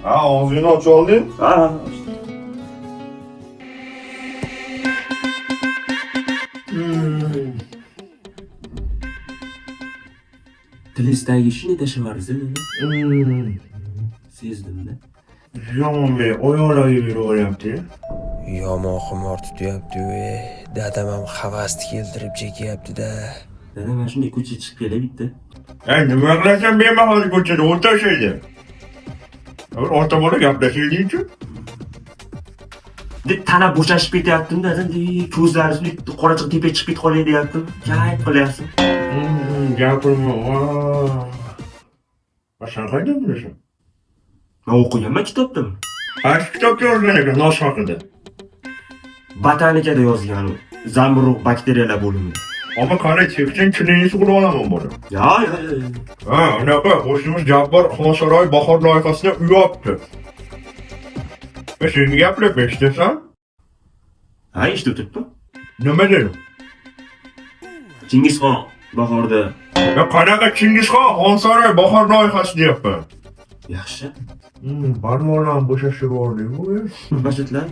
Ha, og'zingni ochib olding? Ha. Tilistagi shuni tashavarzi. Sezdimda. Yomonbek oyoqlarga yuraveryapti. Yomon xumor tutyapti. Dadam ham havasni keltirib chekyapti-da. Dada mana shunday ko'chaga chiqib kelay bitta. Nima qilasan bemahal ko'chada o'tirishaydi? Ota bola gaplashaylik-ku. Deb tana bo'shashib ketyaptim-da, ko'zlari qorachiq tepaga chiqib ketib qolay deyaptim. Kayf qilyapsan. Gapirma. Sen qayerdan bilasan? Men o'qiganman kitobdami? Qaysi kitobda yozgan ekan nos haqida? Botanikada yozgan u. Zamburug' bakteriyalar bo'limi. Ama qanday cheksin chilingiz qilib olaman buni. Ya. Ha, unaqa qo'shnimiz Jabbor Xonsaroy bahor loyihasini uyapti. Sen gaplab eshitasan? Ha, eshitib turibman. Nima dedim? Chingizxon bahorda. Ya qanaqa Chingizxon Xonsaroy bahor loyihasi deyapman. Yaxshi. Barmoqlarim bo'shashib yubordi-ku. Bashitlar.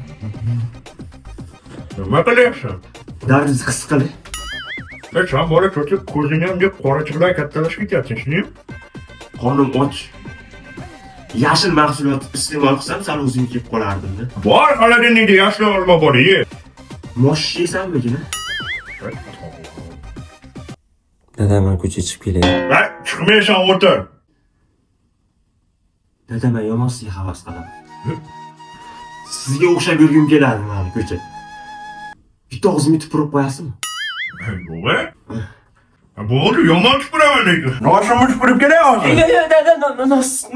Nima qilyapsan? Dardingizni his qiling. Sen bola cho'chib ko'zingni ham deb qorachiqlar kattalashib ketyapsan, shuni? Qornim och. Yashil mahsulot iste'mol qilsam, sal o'zing kelib qolardim-da. Bor xolodilnikda yashil olma bor ye. Mosh yeysanmigina? Dadam ham ko'chaga chiqib kelay. Va chiqmaysan o'tir. Dada, men yomon sizga havas qilaman. Sizga o'xshab yurgim keladi mana ko'cha. Bitta og'zimni tupurib qo'yasizmi? Nima? Bo'ldi, yomon tupuraman lekin. Noshimni tupurib kelay hozir. Dada,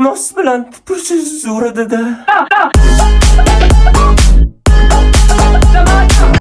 nos bilan tupursiz zo'ra dada.